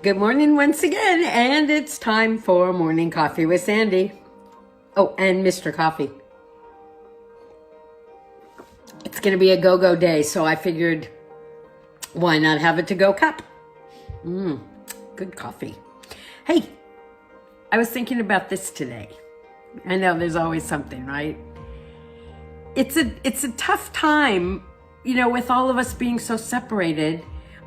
Good morning once again, and it's time for Morning Coffee with Sandy. Oh, and Mr. Coffee. It's going to be a go-go day, so I figured why not have a to-go cup? Good coffee. Hey, I was thinking about this today. I know there's always something, right? It's a tough time, with all of us being so separated.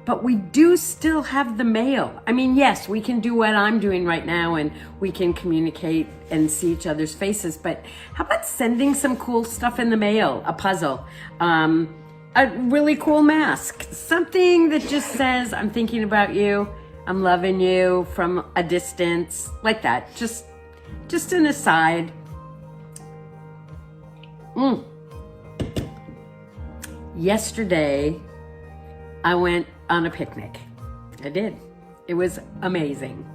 But we do still have the mail. I mean, yes, we can do what I'm doing right now and we can communicate and see each other's faces. But how about sending some cool stuff in the mail? A puzzle, a really cool mask, something that just says, I'm thinking about you, I'm loving you from a distance, like that. Just an aside. Yesterday, I went on a picnic. I did. It was amazing.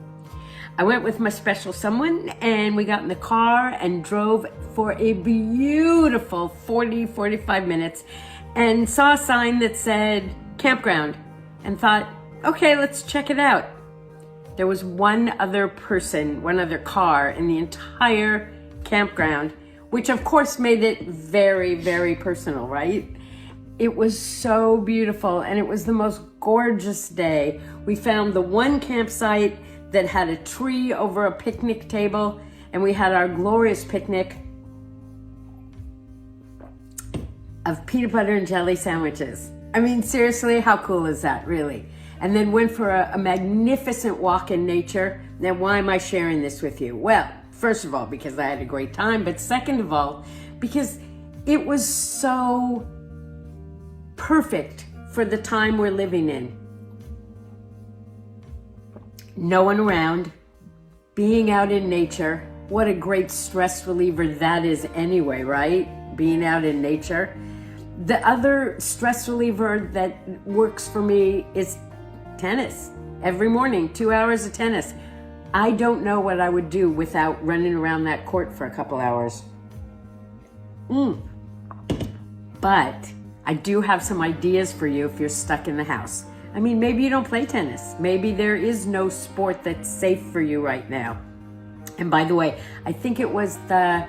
I went with my special someone and we got in the car and drove for a beautiful 45 minutes and saw a sign that said campground and thought, okay, let's check it out. There was one other car in the entire campground, which of course made it very, very personal, right? It was so beautiful and it was the most gorgeous day. We found the one campsite that had a tree over a picnic table and we had our glorious picnic of peanut butter and jelly sandwiches. I mean, seriously, how cool is that, really? And then went for a magnificent walk in nature. Now, why am I sharing this with you? Well, first of all, because I had a great time, but second of all, because it was so perfect for the time we're living in. No one around, being out in nature. What a great stress reliever that is anyway, right? Being out in nature. The other stress reliever that works for me is tennis. Every morning, 2 hours of tennis. I don't know what I would do without running around that court for a couple hours. But I do have some ideas for you if you're stuck in the house. I mean, maybe you don't play tennis. Maybe there is no sport that's safe for you right now. And by the way, I think it was the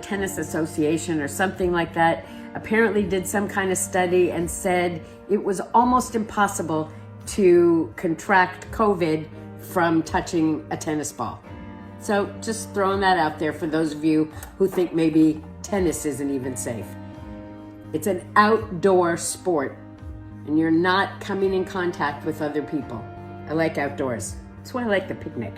Tennis Association or something like that apparently did some kind of study and said it was almost impossible to contract COVID from touching a tennis ball. So just throwing that out there for those of you who think maybe tennis isn't even safe. It's an outdoor sport, and you're not coming in contact with other people. I like outdoors. That's why I like the picnic.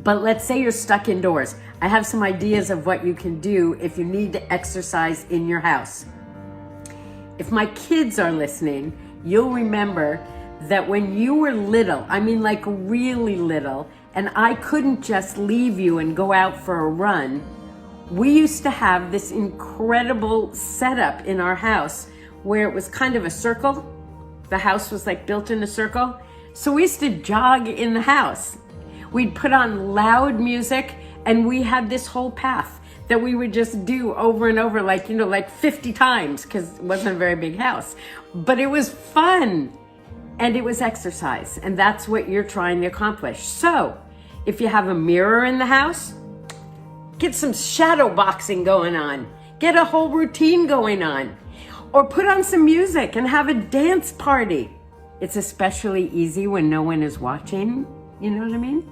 But let's say you're stuck indoors. I have some ideas of what you can do if you need to exercise in your house. If my kids are listening, you'll remember that when you were little, I mean like really little, and I couldn't just leave you and go out for a run, we used to have this incredible setup in our house where it was kind of a circle. The house was like built in a circle. So we used to jog in the house. We'd put on loud music and we had this whole path that we would just do over and over like 50 times because it wasn't a very big house. But it was fun and it was exercise, and that's what you're trying to accomplish. So if you have a mirror in the house, get some shadow boxing going on. Get a whole routine going on. Or put on some music and have a dance party. It's especially easy when no one is watching, you know what I mean?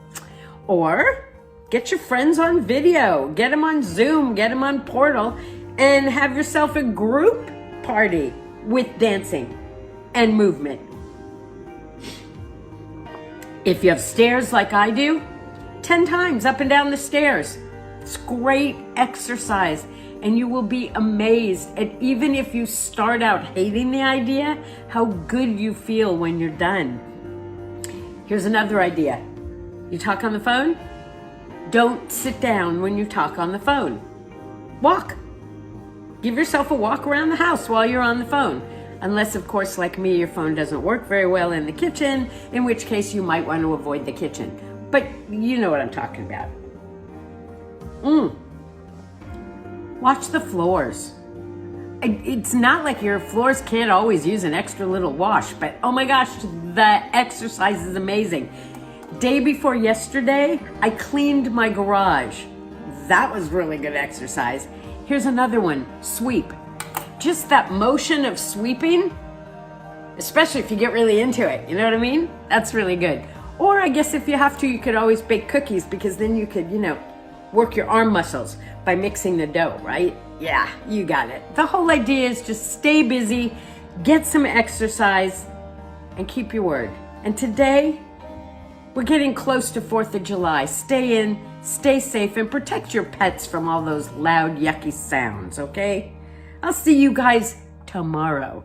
Or get your friends on video. Get them on Zoom, get them on Portal, and have yourself a group party with dancing and movement. If you have stairs like I do, 10 times up and down the stairs. It's great exercise, and you will be amazed at, even if you start out hating the idea, how good you feel when you're done. Here's another idea. You talk on the phone? Don't sit down when you talk on the phone. Walk. Give yourself a walk around the house while you're on the phone. Unless, of course, like me, your phone doesn't work very well in the kitchen, in which case you might want to avoid the kitchen. But you know what I'm talking about. Watch the floors. It's not like your floors can't always use an extra little wash, but oh my gosh, the exercise is amazing. Day before yesterday, I cleaned my garage. That was really good exercise. Here's another one, sweep. Just that motion of sweeping, especially if you get really into it, you know what I mean? That's really good. Or I guess if you have to, you could always bake cookies, because then you could, work your arm muscles by mixing the dough, right? Yeah, you got it. The whole idea is just stay busy, get some exercise, and keep your word. And today, we're getting close to 4th of July. Stay in, stay safe, and protect your pets from all those loud, yucky sounds, okay? I'll see you guys tomorrow.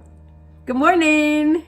Good morning.